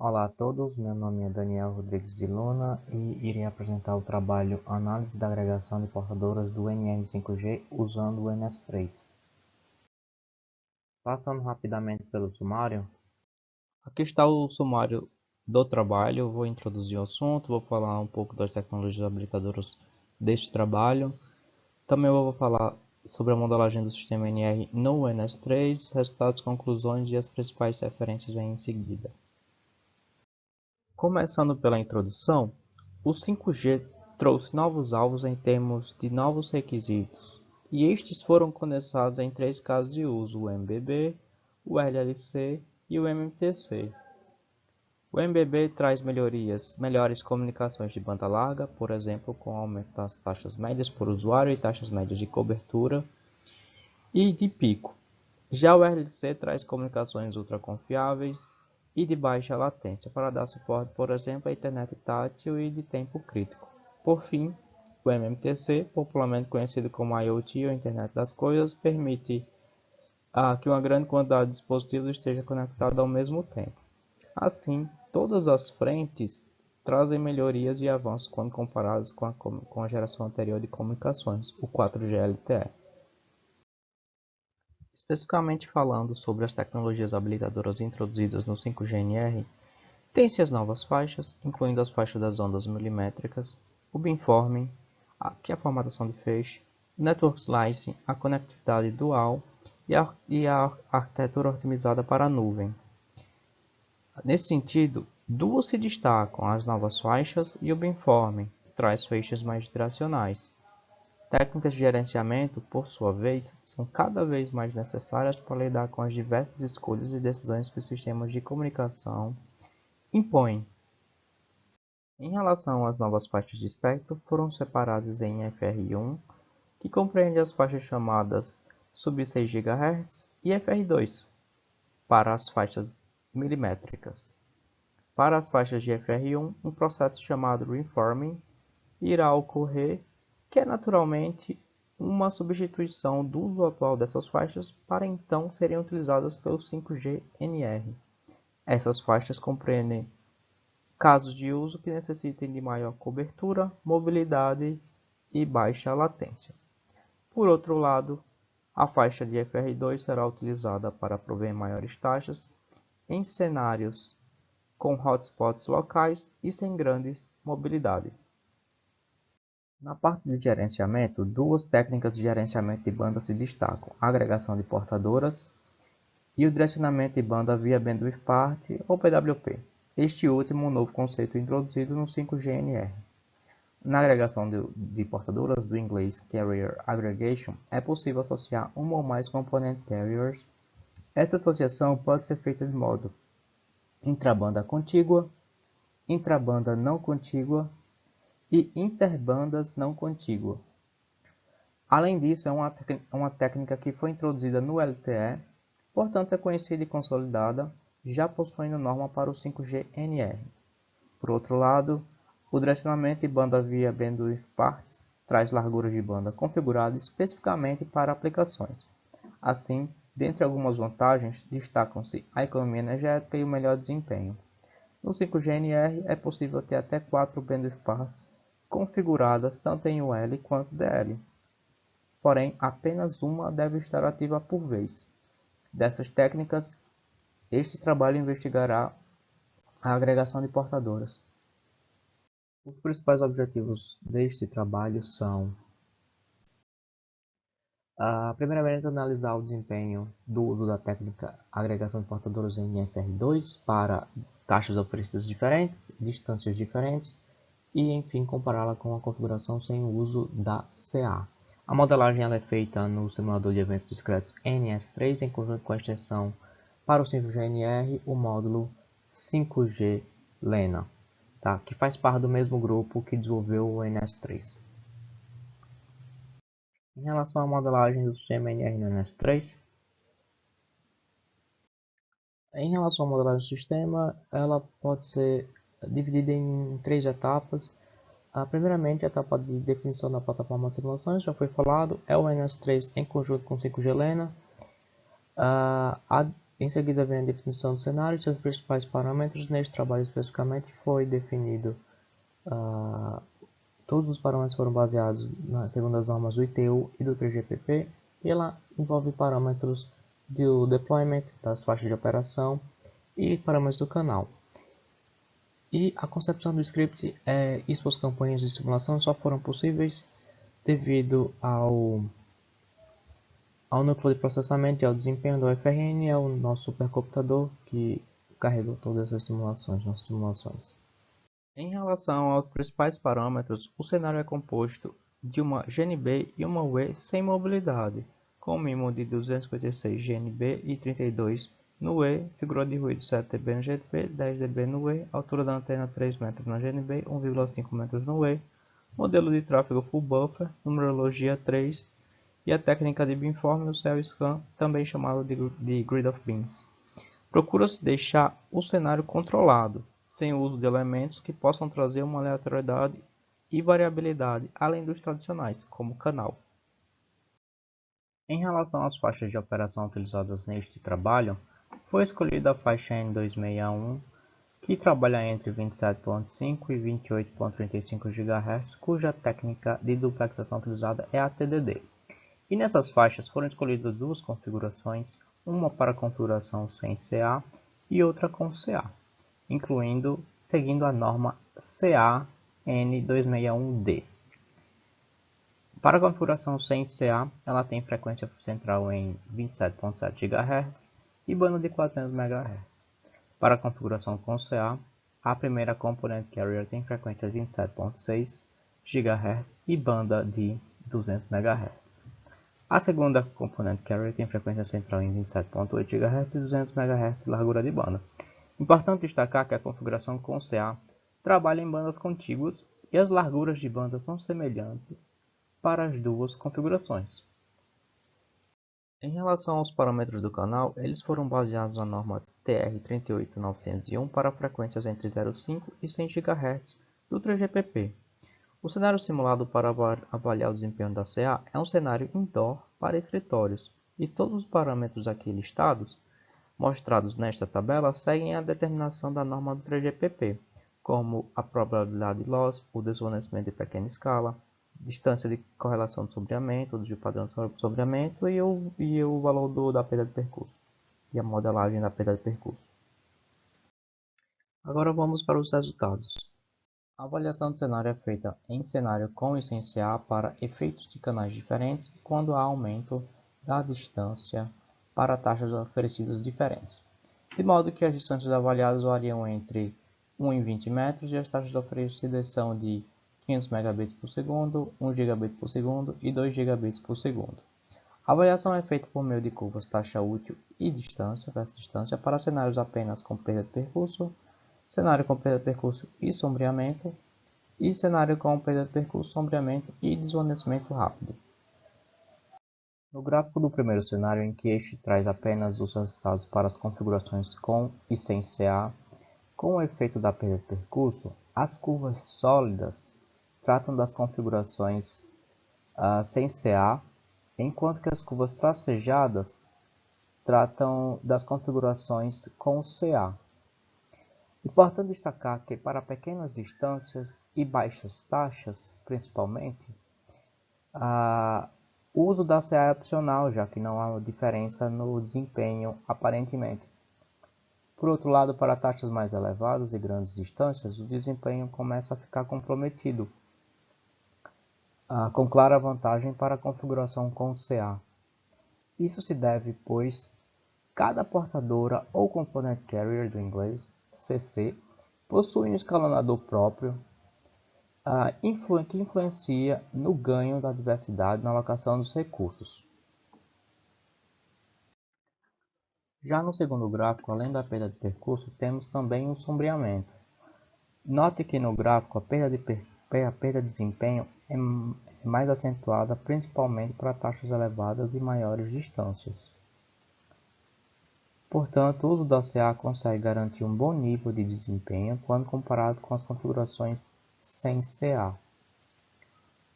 Olá a todos, meu nome é Daniel Rodrigues de Luna e irei apresentar o trabalho Análise da agregação de portadoras do NR5G usando o NS3. Passando rapidamente pelo sumário. Aqui está o sumário do trabalho. Eu vou introduzir o assunto, vou falar um pouco das tecnologias habilitadoras deste trabalho. Também vou falar sobre a modelagem do sistema NR no NS3, resultados, conclusões e as principais referências aí em seguida. Começando pela introdução, o 5G trouxe novos alvos em termos de novos requisitos, e estes foram condensados em três casos de uso: o MBB, o LLC e o MMTC. O MBB traz melhores comunicações de banda larga, por exemplo, com aumento das taxas médias por usuário e taxas médias de cobertura e de pico. Já o LLC traz comunicações ultra confiáveis e de baixa latência para dar suporte, por exemplo, à internet tátil e de tempo crítico. Por fim, o MMTC, popularmente conhecido como IoT ou Internet das Coisas, permite que uma grande quantidade de dispositivos esteja conectada ao mesmo tempo. Assim, todas as frentes trazem melhorias e avanços quando comparadas com a geração anterior de comunicações, o 4G LTE. Especificamente falando sobre as tecnologias habilitadoras introduzidas no 5G-NR, tem-se as novas faixas, incluindo as faixas das ondas milimétricas, o beamforming, que é a formatação de feixe, o network slicing, a conectividade dual e a arquitetura otimizada para a nuvem. Nesse sentido, duas se destacam: as novas faixas e o beamforming, que traz feixes mais direcionais. Técnicas de gerenciamento, por sua vez, são cada vez mais necessárias para lidar com as diversas escolhas e decisões que os sistemas de comunicação impõem. Em relação às novas faixas de espectro, foram separadas em FR1, que compreende as faixas chamadas sub-6 GHz, e FR2, para as faixas milimétricas. Para as faixas de FR1, um processo chamado refarming irá ocorrer, que é naturalmente uma substituição do uso atual dessas faixas para então serem utilizadas pelo 5G-NR. Essas faixas compreendem casos de uso que necessitem de maior cobertura, mobilidade e baixa latência. Por outro lado, a faixa de FR2 será utilizada para prover maiores taxas em cenários com hotspots locais e sem grande mobilidade. Na parte de gerenciamento, duas técnicas de gerenciamento de banda se destacam: a agregação de portadoras e o direcionamento de banda via Bandwidth Parity ou PWP. Este último, um novo conceito introduzido no 5G-NR. Na agregação de portadoras, do inglês Carrier Aggregation, é possível associar uma ou mais componentes carriers. Esta associação pode ser feita de modo intrabanda contígua, intrabanda não contígua e interbandas não contígua. Além disso, é uma técnica que foi introduzida no LTE, portanto é conhecida e consolidada, já possuindo norma para o 5G-NR. Por outro lado, o direcionamento de banda via Bandwidth Parity traz larguras de banda configuradas especificamente para aplicações. Assim, dentre algumas vantagens, destacam-se a economia energética e o melhor desempenho. No 5G-NR é possível ter até 4 Bandwidth Parties configuradas tanto em UL quanto DL. Porém, apenas uma deve estar ativa por vez. Dessas técnicas, este trabalho investigará a agregação de portadoras. Os principais objetivos deste trabalho são: primeiramente, analisar o desempenho do uso da técnica agregação de portadoras em FR2 para taxas oferecidas diferentes, distâncias diferentes, e, enfim, compará-la com a configuração sem o uso da CA. A modelagem ela é feita no simulador de eventos discretos NS3, em conjunto com a extensão para o 5G-NR, o módulo 5G Lena, tá? Que faz parte do mesmo grupo que desenvolveu o NS3. Em relação à modelagem do sistema NR no NS3, em relação à modelagem do sistema, ela pode ser dividida em três etapas. Primeiramente, a etapa de definição da plataforma de simulações, já foi falado, é o NS3 em conjunto com o 5G Lena. Em seguida vem a definição do cenário e seus principais parâmetros. Neste trabalho especificamente foi definido, todos os parâmetros foram baseados segundo as normas do ITU e do 3GPP, e ela envolve parâmetros do deployment, das faixas de operação e parâmetros do canal. E a concepção do script e suas campanhas de simulação só foram possíveis devido ao núcleo de processamento e ao desempenho do FRN, é o nosso supercomputador que carregou todas as simulações, nossas simulações. Em relação aos principais parâmetros, o cenário é composto de uma GNB e uma UE sem mobilidade, com mínimo de 256 GNB e 32 no UE, figura de ruído 7 dB no GNB, 10 dB no UE, altura da antena 3 metros na GNB, 1,5 metros no UE, modelo de tráfego full buffer, numerologia 3 e a técnica de beamforming, o cell scan, também chamado de grid of beams. Procura-se deixar o cenário controlado, sem o uso de elementos que possam trazer uma aleatoriedade e variabilidade, além dos tradicionais, como canal. Em relação às faixas de operação utilizadas neste trabalho, foi escolhida a faixa N261, que trabalha entre 27.5 e 28.35 GHz, cuja técnica de duplexação utilizada é a TDD. E nessas faixas foram escolhidas duas configurações, uma para configuração sem CA e outra com CA, seguindo a norma CA N261D. Para a configuração sem CA, ela tem frequência central em 27.7 GHz e banda de 400 MHz. Para a configuração com CA, a primeira component carrier tem frequência de 27.6 GHz e banda de 200 MHz. A segunda component carrier tem frequência central em 27.8 GHz e 200 MHz de largura de banda. Importante destacar que a configuração com CA trabalha em bandas contíguas e as larguras de banda são semelhantes para as duas configurações. Em relação aos parâmetros do canal, eles foram baseados na norma TR38901 para frequências entre 0,5 e 100 GHz do 3GPP. O cenário simulado para avaliar o desempenho da CA é um cenário indoor para escritórios, e todos os parâmetros aqui listados, mostrados nesta tabela, seguem a determinação da norma do 3GPP, como a probabilidade de loss, o desvanecimento de pequena escala, distância de correlação de sombreamento, de padrão de sombreamento e o valor da perda de percurso, e a modelagem da perda de percurso. Agora vamos para os resultados. A avaliação do cenário é feita em cenário com e sem CA para efeitos de canais diferentes quando há aumento da distância para taxas oferecidas diferentes, de modo que as distâncias avaliadas variam entre 1 em 20 metros e as taxas oferecidas são de 500 megabits por segundo, 1 gigabit por segundo e 2 gigabits por segundo. A avaliação é feita por meio de curvas taxa útil e distância versus distância para cenários apenas com perda de percurso, cenário com perda de percurso e sombreamento, e cenário com perda de percurso, sombreamento e desvanecimento rápido. No gráfico do primeiro cenário, em que este traz apenas os resultados para as configurações com e sem CA, com o efeito da perda de percurso, as curvas sólidas tratam das configurações sem CA, enquanto que as curvas tracejadas tratam das configurações com CA. Importante destacar que para pequenas distâncias e baixas taxas, principalmente, o uso da CA é opcional, já que não há diferença no desempenho aparentemente. Por outro lado, para taxas mais elevadas e grandes distâncias, o desempenho começa a ficar comprometido, com clara vantagem para a configuração com CA. Isso se deve, pois, cada portadora ou component carrier do inglês, CC, possui um escalonador próprio que influencia no ganho da diversidade na alocação dos recursos. Já no segundo gráfico, além da perda de percurso, temos também o sombreamento. Note que no gráfico a perda de desempenho é mais acentuada principalmente para taxas elevadas e maiores distâncias. Portanto, o uso da CA consegue garantir um bom nível de desempenho quando comparado com as configurações sem CA.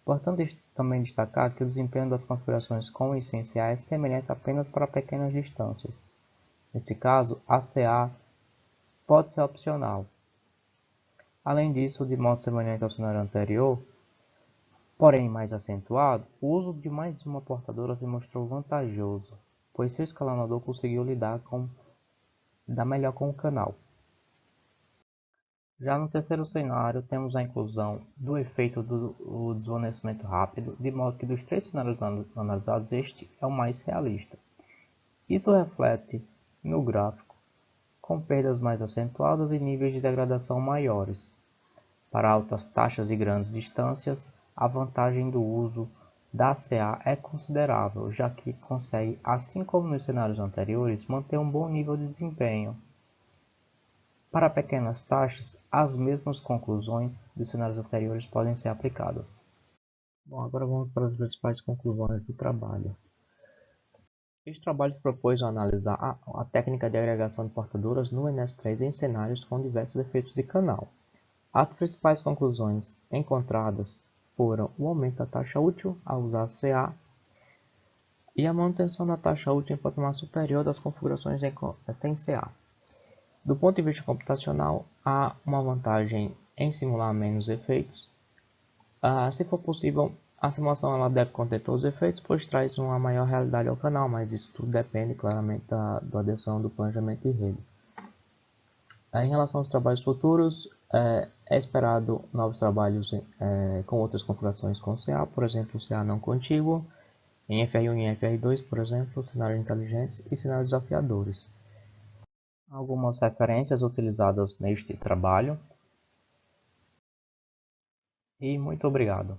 Importante também destacar que o desempenho das configurações com e sem CA é semelhante apenas para pequenas distâncias. Nesse caso, a CA pode ser opcional. Além disso, de modo semelhante ao cenário anterior, porém mais acentuado, o uso de mais de uma portadora se mostrou vantajoso, pois seu escalonador conseguiu lidar melhor com o canal. Já no terceiro cenário, temos a inclusão do efeito do desvanecimento rápido, de modo que dos três cenários analisados, este é o mais realista. Isso reflete no gráfico, com perdas mais acentuadas e níveis de degradação maiores. Para altas taxas e grandes distâncias, a vantagem do uso da CA é considerável, já que consegue, assim como nos cenários anteriores, manter um bom nível de desempenho. Para pequenas taxas, as mesmas conclusões dos cenários anteriores podem ser aplicadas. Bom, agora vamos para as principais conclusões do trabalho. Este trabalho propôs analisar a técnica de agregação de portadoras no NS3 em cenários com diversos efeitos de canal. As principais conclusões encontradas foram o aumento da taxa útil ao usar CA e a manutenção da taxa útil em patamar superior das configurações sem CA. Do ponto de vista computacional, há uma vantagem em simular menos efeitos. Se for possível, a simulação ela deve conter todos os efeitos, pois traz uma maior realidade ao canal, mas isso tudo depende claramente da adesão do planejamento de rede. Em relação aos trabalhos futuros, é esperado novos trabalhos com outras configurações com CA, por exemplo, CA não contíguo, em FR1 e FR2, por exemplo, cenários inteligentes e cenários desafiadores. Algumas referências utilizadas neste trabalho. E muito obrigado.